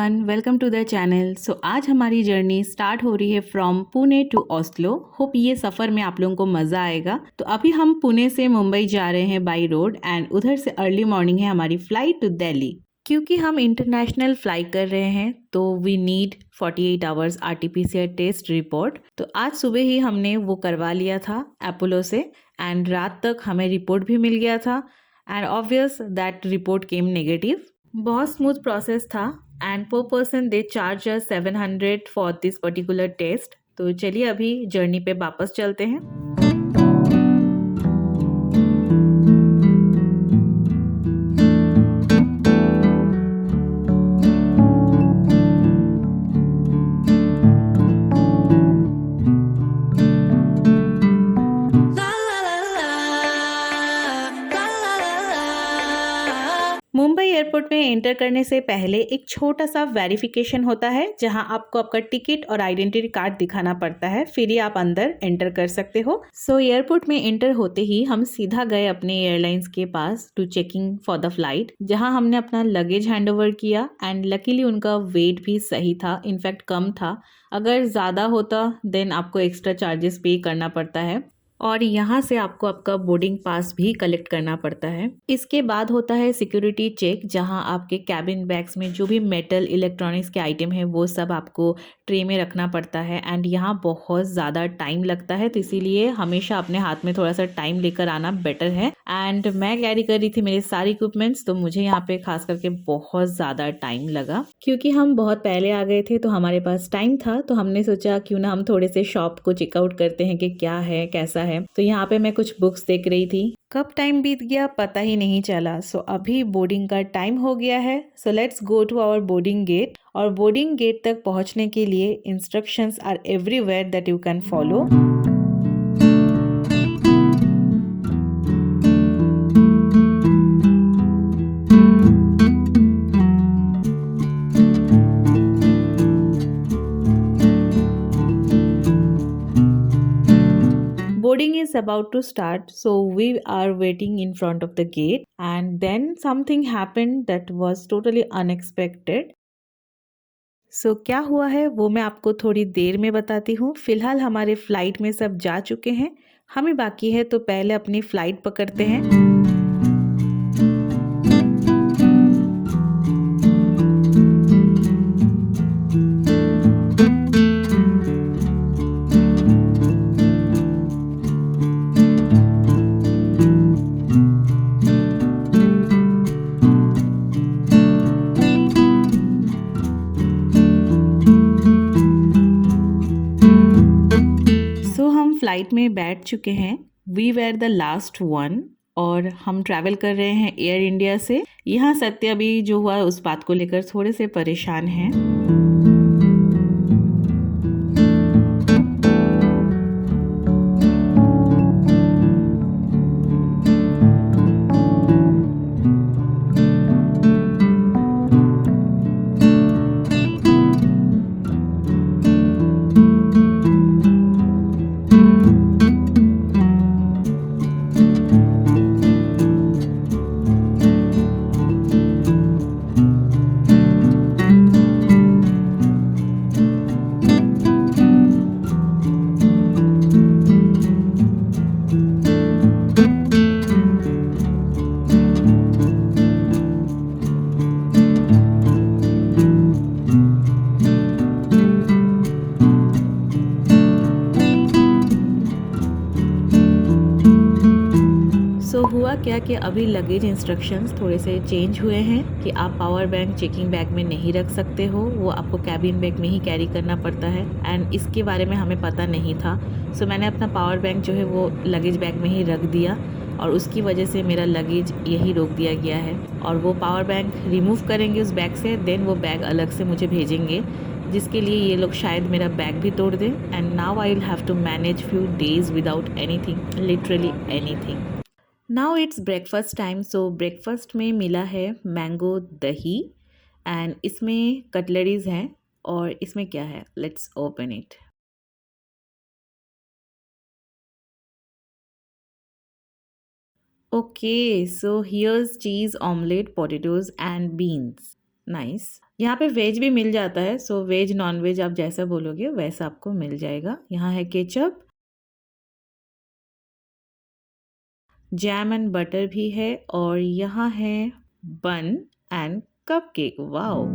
Everyone, welcome to the channel. So आज हमारी journey start हो रही है from Pune to Oslo. Hope ये सफ़र में आप लोगों को मज़ा आएगा। तो अभी हम पुणे से मुंबई जा रहे हैं बाई रोड एंड उधर से अर्ली मॉर्निंग है हमारी फ़्लाइट टू दिल्ली। क्योंकि हम इंटरनेशनल फ्लाई कर रहे हैं तो we need 48 hours RTPCR test report. तो आज सुबह ही हमने वो करवा लिया था अपोलो से एंड रात तक हमें रिपोर्ट भी मिल गया था and obvious that report came negative. बहुत स्मूथ प्रोसेस था एंड पर person they charge 700 for this particular test. तो चलिए अभी जर्नी पे वापस चलते हैं। मुंबई एयरपोर्ट में एंटर करने से पहले एक छोटा सा वेरिफिकेशन होता है जहां आपको आपका टिकट और आइडेंटिटी कार्ड दिखाना पड़ता है, फिर ही आप अंदर एंटर कर सकते हो। सो एयरपोर्ट में एंटर होते ही हम सीधा गए अपने एयरलाइंस के पास to checking for the flight, जहां हमने अपना लगेज हैंडओवर किया एंड लकीली उनका वेट भी सही था, इनफैक्ट कम था। अगर ज़्यादा होता देन आपको एक्स्ट्रा चार्जेस पे करना पड़ता है और यहाँ से आपको आपका बोर्डिंग पास भी कलेक्ट करना पड़ता है। इसके बाद होता है सिक्योरिटी चेक, जहाँ आपके कैबिन बैग्स में जो भी मेटल इलेक्ट्रॉनिक्स के आइटम है वो सब आपको ट्रे में रखना पड़ता है एंड यहाँ बहुत ज़्यादा टाइम लगता है, तो इसीलिए हमेशा अपने हाथ में थोड़ा सा टाइम लेकर आना बेटर है। एंड मैं कैरी कर रही थी मेरे सारे इक्विपमेंट्स, तो मुझे यहाँ पे खास करके बहुत ज़्यादा टाइम लगा। क्योंकि हम बहुत पहले आ गए थे तो हमारे पास टाइम था, तो हमने सोचा क्यों ना हम थोड़े से शॉप को चेकआउट करते हैं कि क्या है कैसा है। तो यहाँ पे मैं कुछ बुक्स देख रही थी। कब टाइम बीत गया पता ही नहीं चला। सो अभी बोर्डिंग का टाइम हो गया है। So let's go to our boarding gate. और बोर्डिंग गेट तक पहुँचने के लिए instructions are everywhere that you can follow. Boarding is about to start, so we are waiting in front of the gate and then something happened that was totally unexpected. सो क्या हुआ है वो मैं आपको थोड़ी देर में बताती हूँ। फिलहाल हमारे फ्लाइट में सब जा चुके हैं, हमें बाकी है तो पहले अपनी फ्लाइट पकड़ते हैं। हम फ्लाइट में बैठ चुके हैं। We were the last one और हम ट्रैवल कर रहे हैं एयर इंडिया से। यहाँ सत्य अभी जो हुआ उस बात को लेकर थोड़े से परेशान हैं। हुआ क्या कि अभी लगेज इंस्ट्रक्शंस थोड़े से चेंज हुए हैं कि आप पावर बैंक चेकिंग बैग में नहीं रख सकते हो, वो आपको कैबिन बैग में ही कैरी करना पड़ता है एंड इसके बारे में हमें पता नहीं था। सो मैंने अपना पावर बैंक जो है वो लगेज बैग में ही रख दिया और उसकी वजह से मेरा लगेज यही रोक दिया गया है और वो पावर बैंक रिमूव करेंगे उस बैग से, देन वो बैग अलग से मुझे भेजेंगे, जिसके लिए ये लोग शायद मेरा बैग भी तोड़ दें। And now I will have to manage few days without anything, literally anything. Now it's breakfast time. So breakfast में मिला है मैंगो दही एंड इसमें कटलरीज हैं और इसमें क्या है, let's open it. Okay, so here's cheese omelette, potatoes and beans. Nice. यहाँ पे वेज भी मिल जाता है, सो वेज नॉन वेज आप जैसा बोलोगे वैसा आपको मिल जाएगा। यहाँ है केचप, जैम एंड बटर भी है और यहाँ है बन एंड कपकेक। वाओ!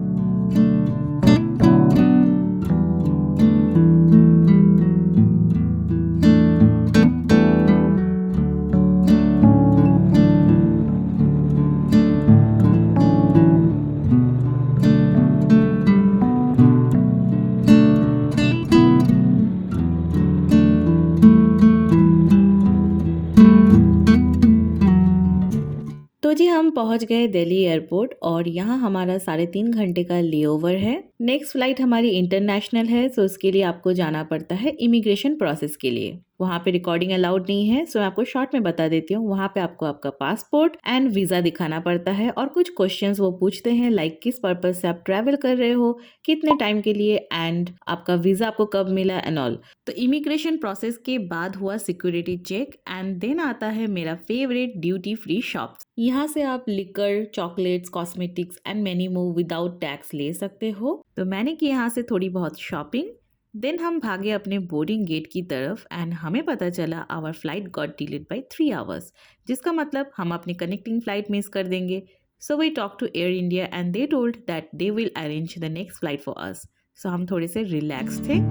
तो जी हम पहुंच गए दिल्ली एयरपोर्ट और यहाँ हमारा 3.5 घंटे का लेओवर है। नेक्स्ट फ्लाइट हमारी इंटरनेशनल है, सो उसके लिए आपको जाना पड़ता है इमिग्रेशन प्रोसेस के लिए। वहाँ पे रिकॉर्डिंग अलाउड नहीं है, सो मैं आपको शॉर्ट में बता देती हूँ। वहाँ पे आपको आपका पासपोर्ट एंड वीज़ा दिखाना पड़ता है और कुछ क्वेश्चंस वो पूछते हैं, लाइक किस पर्पज से आप ट्रैवल कर रहे हो, कितने टाइम के लिए, एंड आपका वीज़ा आपको कब मिला एंड ऑल। तो इमिग्रेशन प्रोसेस के बाद हुआ सिक्योरिटी चेक एंड देन आता है मेरा फेवरेट ड्यूटी फ्री शॉप। यहाँ से आप liquor, chocolates, cosmetics and many more without tax ले सकते हो। तो मैंने की यहाँ से थोड़ी बहुत शॉपिंग, देन हम भागे अपने बोर्डिंग गेट की तरफ एंड हमें पता चला our flight got delayed by 3 hours, जिसका मतलब हम अपनी कनेक्टिंग फ्लाइट मिस कर देंगे। So we talk to Air India and they told that they will arrange the next flight for us. So हम थोड़े से रिलैक्स थे।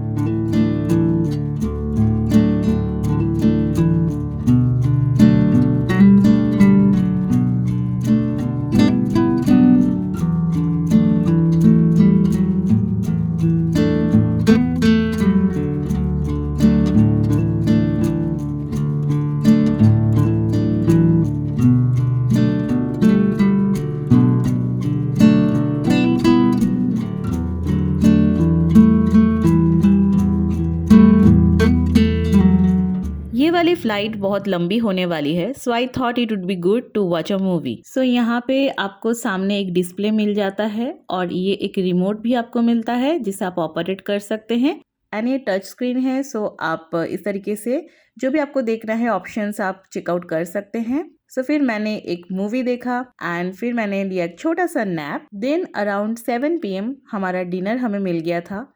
ये वाली फ्लाइट बहुत लंबी होने वाली है, so I thought it would be good to watch a movie. So यहाँ पे आपको सामने एक डिस्प्ले मिल जाता है और ये एक रिमोट भी आपको मिलता है जिसे आप ऑपरेट कर सकते हैं एंड ये टच स्क्रीन है, सो आप इस तरीके से जो भी आपको देखना है ऑप्शंस आप चेकआउट कर सकते हैं। सो फिर मैंने एक मूवी देखा एंड फिर मैंने लिया एक छोटा सा नैप। देन अराउंड 7 PM हमारा डिनर हमें मिल गया था।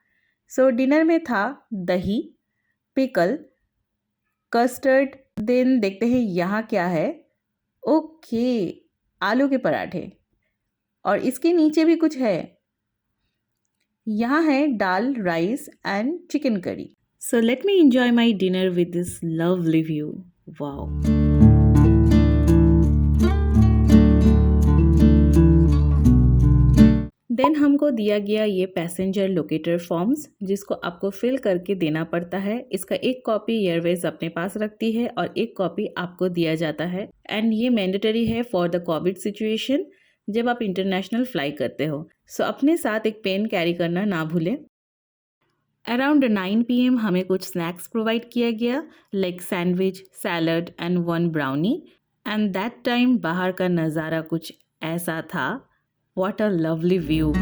सो डिनर में था दही, पिकल, कस्टर्ड, देन देखते हैं यहाँ क्या है। ओके, आलू के पराठे और इसके नीचे भी कुछ है। यहाँ है दाल, rice and chicken curry. So let me enjoy my dinner with this lovely view. Wow! Then हमको दिया गया ये पैसेंजर लोकेटर फॉर्म्स, जिसको आपको फिल करके देना पड़ता है। इसका एक कॉपी एयरवेज अपने पास रखती है और एक कॉपी आपको दिया जाता है एंड ये मैंडेटरी है फॉर द कोविड सिचुएशन जब आप इंटरनेशनल फ्लाई करते हो। सो अपने साथ एक पेन कैरी करना ना भूलें। अराउंड 9 PM हमें कुछ स्नैक्स प्रोवाइड किया गया, like sandwich, salad and 1 brownie. And that time बाहर का नज़ारा कुछ ऐसा था। What a lovely view!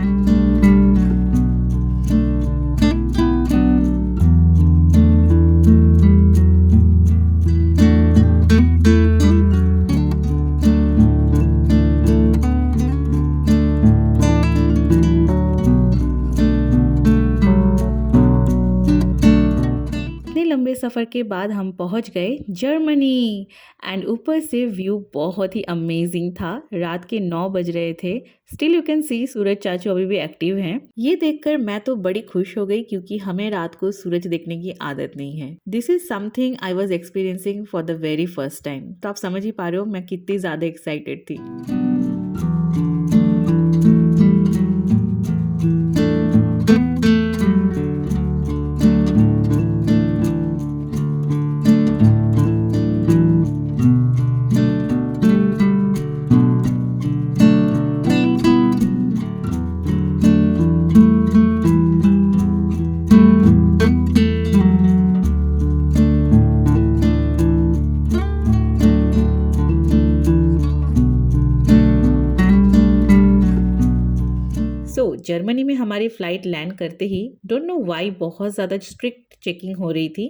लंबे सफ़र के बाद हम पहुंच गए जर्मनी एंड ऊपर से व्यू बहुत ही अमेजिंग था। रात के 9 बज रहे थे। स्टिल यू कैन सी सूरज चाचू अभी भी एक्टिव हैं। ये देखकर मैं तो बड़ी खुश हो गई क्योंकि हमें रात को सूरज देखने की आदत नहीं है। This is something I was experiencing for the very first time. तो आप समझ ही पा रहे हो मैं कितनी ज़्यादा एक्साइटेड थी। जर्मनी में हमारी फ़्लाइट लैंड करते ही डोंट नो वाई बहुत ज़्यादा स्ट्रिक्ट चेकिंग हो रही थी।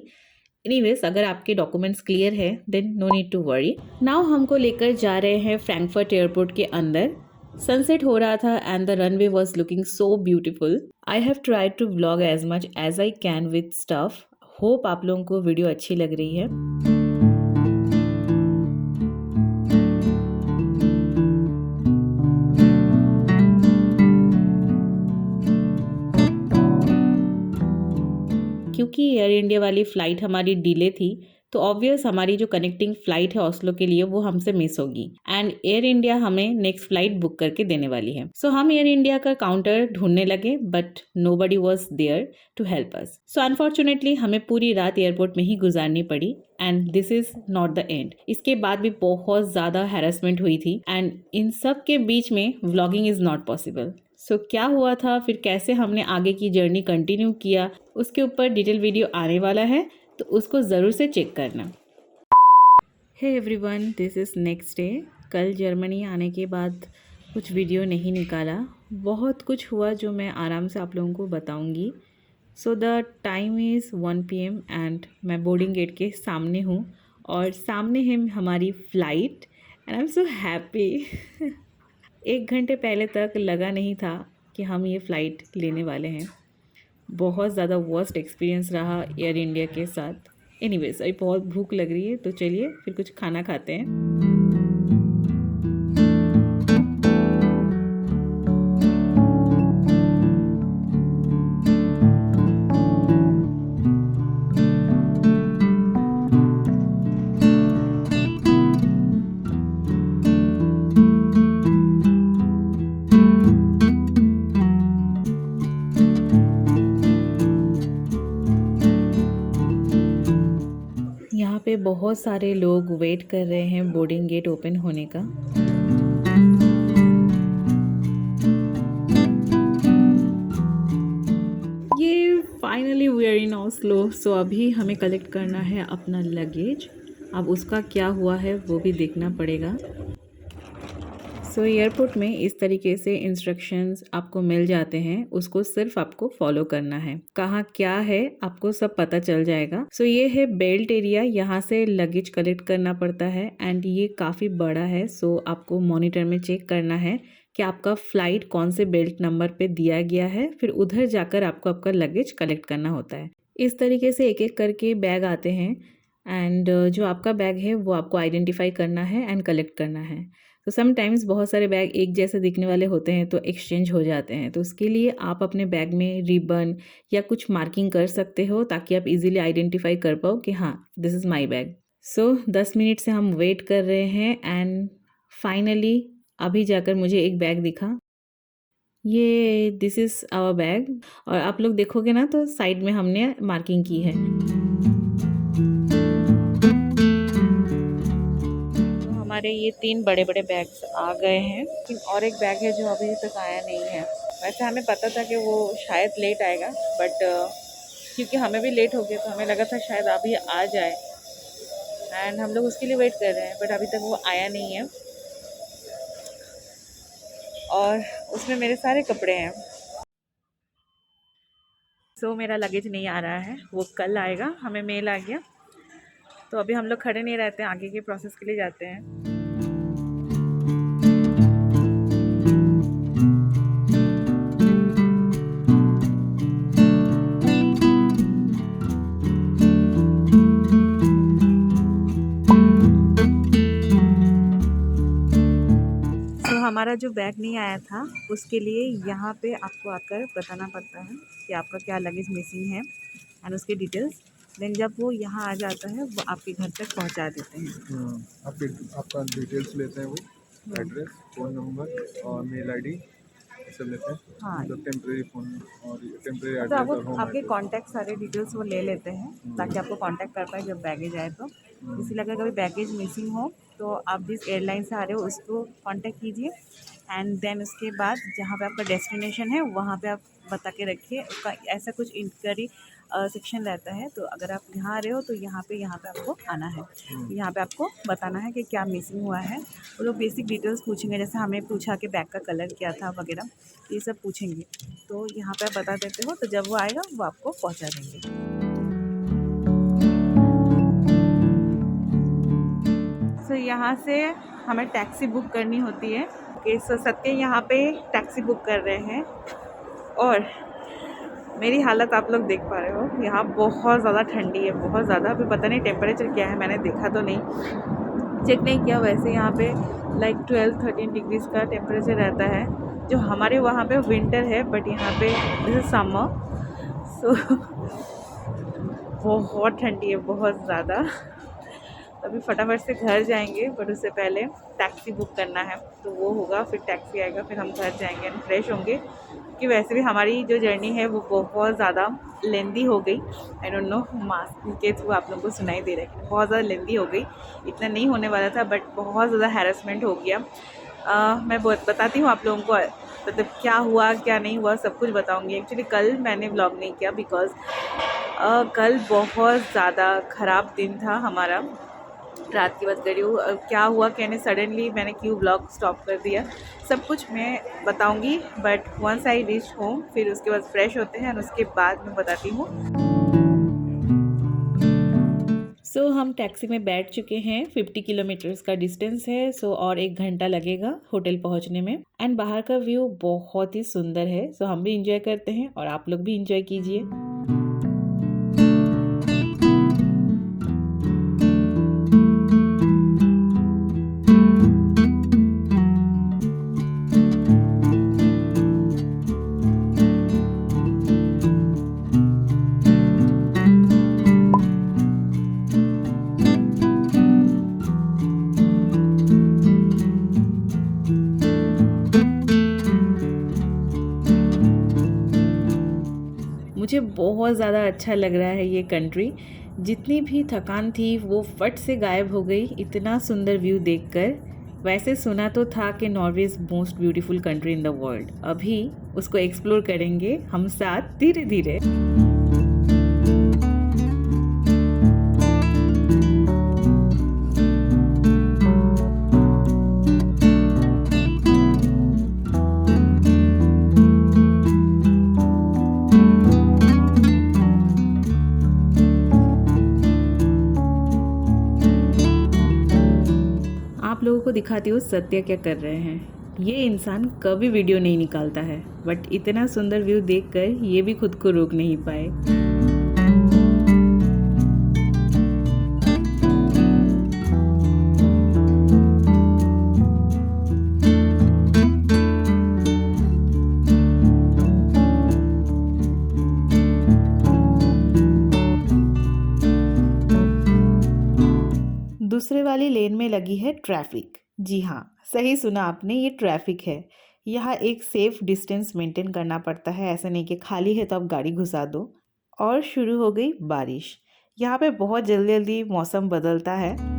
एनीवेज अगर आपके डॉक्यूमेंट्स क्लियर है then no need to worry. Now हमको लेकर जा रहे हैं फ्रैंकफर्ट एयरपोर्ट के अंदर। सनसेट हो रहा था and the runway was looking so beautiful. I have tried to vlog as much as I can with stuff. Hope आप लोगों को वीडियो अच्छी लग रही है। क्योंकि एयर इंडिया वाली फ़्लाइट हमारी डिले थी तो ऑब्वियस हमारी जो कनेक्टिंग फ़्लाइट है ऑस्लो के लिए वो हमसे मिस होगी एंड एयर इंडिया हमें नेक्स्ट फ़्लाइट बुक करके देने वाली है। सो हम एयर इंडिया का काउंटर ढूंढने लगे but nobody was there to help us. So unfortunately हमें पूरी रात एयरपोर्ट में ही गुजारनी पड़ी and this is not the end. इसके बाद भी बहुत ज़्यादा हैरेसमेंट हुई थी एंड इन सब के बीच में व्लॉगिंग इज़ नॉट पॉसिबल। सो क्या हुआ था फिर कैसे हमने आगे की जर्नी कंटिन्यू किया उसके ऊपर डिटेल वीडियो आने वाला है तो उसको ज़रूर से चेक करना। Hey everyone, this is next day. कल जर्मनी आने के बाद कुछ वीडियो नहीं निकाला, बहुत कुछ हुआ जो मैं आराम से आप लोगों को बताऊंगी। So the time is 1 PM and मैं बोर्डिंग गेट के सामने हूँ और सामने है हमारी flight and I am so happy. 1 घंटे पहले तक लगा नहीं था कि हम ये फ़्लाइट लेने वाले हैं। बहुत ज़्यादा वर्स्ट एक्सपीरियंस रहा एयर इंडिया के साथ। एनीवेज, अभी बहुत भूख लग रही है तो चलिए फिर कुछ खाना खाते हैं। यहाँ पे बहुत सारे लोग वेट कर रहे हैं बोर्डिंग गेट ओपन होने का। ये finally we are in Oslo. So अभी हमें कलेक्ट करना है अपना लगेज। अब उसका क्या हुआ है वो भी देखना पड़ेगा। सो एयरपोर्ट में इस तरीके से इंस्ट्रक्शंस आपको मिल जाते हैं, उसको सिर्फ आपको फॉलो करना है। कहाँ क्या है आपको सब पता चल जाएगा। सो ये है बेल्ट एरिया, यहाँ से लगेज कलेक्ट करना पड़ता है एंड ये काफ़ी बड़ा है। सो आपको मॉनिटर में चेक करना है कि आपका फ़्लाइट कौन से बेल्ट नंबर पे दिया गया है, फिर उधर जाकर आपको आपका लगेज कलेक्ट करना होता है। इस तरीके से एक एक करके बैग आते हैं एंड जो आपका बैग है वो आपको आइडेंटिफाई करना है एंड कलेक्ट करना है। तो समटाइम्स बहुत सारे बैग एक जैसे दिखने वाले होते हैं तो एक्सचेंज हो जाते हैं, तो उसके लिए आप अपने बैग में रिबन या कुछ मार्किंग कर सकते हो ताकि आप इजीली आइडेंटिफाई कर पाओ कि हाँ this is my bag. So 10 minute से हम वेट कर रहे हैं एंड फाइनली अभी जाकर मुझे एक बैग दिखा। ये दिस इज़ आवर बैग और आप लोग देखोगे ना तो साइड में हमने मार्किंग की है। हमारे ये 3 बड़े बड़े बैग्स आ गए हैं, लेकिन और एक बैग है जो अभी तक आया नहीं है। वैसे हमें पता था कि वो शायद लेट आएगा बट क्योंकि हमें भी लेट हो गया तो हमें लगा था शायद अभी आ जाए एंड हम लोग उसके लिए वेट कर रहे हैं बट अभी तक वो आया नहीं है। और उसमें मेरे सारे कपड़े हैं। सो मेरा लगेज नहीं आ रहा है, वो कल आएगा। हमें मेल आ गया तो अभी हम लोग खड़े नहीं रहते हैं, आगे के प्रोसेस के लिए जाते हैं। हमारा जो बैग नहीं आया था उसके लिए यहाँ पे आपको आकर बताना पड़ता है कि आपका क्या लगेज मिसिंग है एंड उसके डिटेल्स। देन जब वो यहाँ आ जाता है वो आपके घर तक पहुँचा देते हैं। आपका डिटेल्स लेते हैं, वो एड्रेस, फ़ोन नंबर और मेल आईडी सब लेते हैं। हाँ, मतलब टेम्परेरी फ़ोन और टेम्परेरी तो एड्रेस आपको और होम आपके एड्रेस। कॉन्टैक्ट सारे डिटेल्स वो ले लेते हैं ताकि आपको कांटेक्ट कर पाए जब बैगेज आए तो। इसीलिए अगर कभी बैगेज मिसिंग हो तो आप जिस एयरलाइन से आ रहे हो उसको कांटेक्ट कीजिए एंड देन उसके बाद जहाँ पे आपका डेस्टिनेशन है वहाँ पे आप बता के रखिए। उसका ऐसा कुछ इंक्वायरी सेक्शन रहता है, तो अगर आप यहाँ आ रहे हो तो यहाँ पे आपको आना है। यहाँ पे आपको बताना है कि क्या मिसिंग हुआ है। वो लोग बेसिक डिटेल्स पूछेंगे, जैसे हमें पूछा कि बैग का कलर क्या था वगैरह, ये सब पूछेंगे। तो यहाँ पे आप बता देते हो तो जब वो आएगा वो आपको पहुँचा देंगे। तो यहाँ से हमें टैक्सी बुक करनी होती है ओके, सो सत्य यहाँ पे टैक्सी बुक कर रहे हैं और मेरी हालत आप लोग देख पा रहे हो। यहाँ बहुत ज़्यादा ठंडी है, बहुत ज़्यादा। अभी पता नहीं टेम्परेचर क्या है, मैंने देखा तो नहीं, चेक नहीं किया। वैसे यहाँ पे लाइक 12-13 डिग्रीज़ का टेम्परेचर रहता है, जो हमारे वहाँ पे विंटर है, बट यहाँ पे दिस इज़ समर। सो बहुत ठंडी है, बहुत ज़्यादा। अभी फटाफट से घर जाएंगे, बट उससे पहले टैक्सी बुक करना है, तो वो होगा, फिर टैक्सी आएगा, फिर हम घर जाएंगे एंड फ्रेश होंगे। कि वैसे भी हमारी जो जर्नी है वो बहुत ज़्यादा लेंदी हो गई। आई डोंट नो, मास्क के थ्रू आप लोगों को सुनाई दे रहा है कि बहुत ज़्यादा लेंदी हो गई। इतना नहीं होने वाला था, बट बहुत ज़्यादा हैरेसमेंट हो गया। मैं बताती हूँ आप लोगों को, मतलब क्या हुआ क्या नहीं हुआ सब कुछ बताऊँगी। एक्चुअली कल मैंने व्लॉग नहीं किया बिकॉज़ कल बहुत ज़्यादा ख़राब दिन था हमारा। रात की बात कर रही हूँ। क्या हुआ कहने सडनली मैंने क्यों ब्लॉग स्टॉप कर दिया, सब कुछ मैं बताऊंगी। But once I reach home, फिर उसके बाद फ्रेश होते हैं और उसके बाद मैं बताती हूँ। सो हम टैक्सी में बैठ चुके हैं। 50 किलोमीटर्स का डिस्टेंस है, सो और 1 घंटा लगेगा होटल पहुँचने में। एंड बाहर का व्यू बहुत ही सुंदर है, सो हम भी इंजॉय करते हैं और आप लोग भी इंजॉय कीजिए। मुझे बहुत ज़्यादा अच्छा लग रहा है ये कंट्री। जितनी भी थकान थी वो फट से गायब हो गई इतना सुंदर व्यू देखकर। वैसे सुना तो था कि Norway is most beautiful country in the world. अभी उसको एक्सप्लोर करेंगे हम साथ धीरे धीरे। आप लोगों को दिखाती हूँ सत्य क्या कर रहे हैं। ये इंसान कभी वीडियो नहीं निकालता है, बट इतना सुंदर व्यू देखकर ये भी खुद को रोक नहीं पाए। दूसरे वाली लेन में लगी है ट्रैफिक। जी हाँ, सही सुना आपने, ये ट्रैफिक है। यहाँ एक सेफ डिस्टेंस मेंटेन करना पड़ता है, ऐसा नहीं कि खाली है तो आप गाड़ी घुसा दो। और शुरू हो गई बारिश। यहाँ पे बहुत जल्दी जल्दी मौसम बदलता है।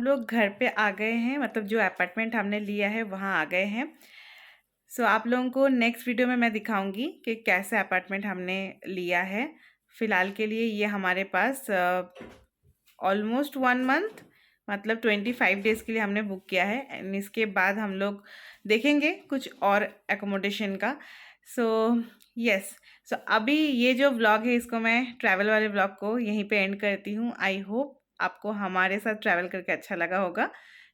लोग घर पे आ गए हैं, मतलब जो अपार्टमेंट हमने लिया है वहाँ आ गए हैं। सो आप लोगों को नेक्स्ट वीडियो में मैं दिखाऊंगी कि कैसे अपार्टमेंट हमने लिया है। फ़िलहाल के लिए ये हमारे पास ऑलमोस्ट 1 मंथ, मतलब 25 डेज़ के लिए हमने बुक किया है। एंड इसके बाद हम लोग देखेंगे कुछ और एकोमोडेशन का। सो यस, सो अभी ये जो व्लॉग है इसको मैं ट्रैवल वाले व्लॉग को यहीं पे एंड करती हूँ। आई होप आपको हमारे साथ ट्रैवल करके अच्छा लगा होगा।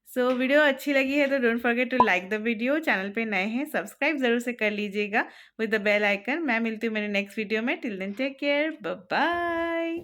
सो वीडियो अच्छी लगी है तो don't forget to like the video. Channel पे नए हैं सब्सक्राइब ज़रूर से कर लीजिएगा विद द बेल आइकन। मैं मिलती हूँ मेरे नेक्स्ट वीडियो में। Till then take care, bye bye.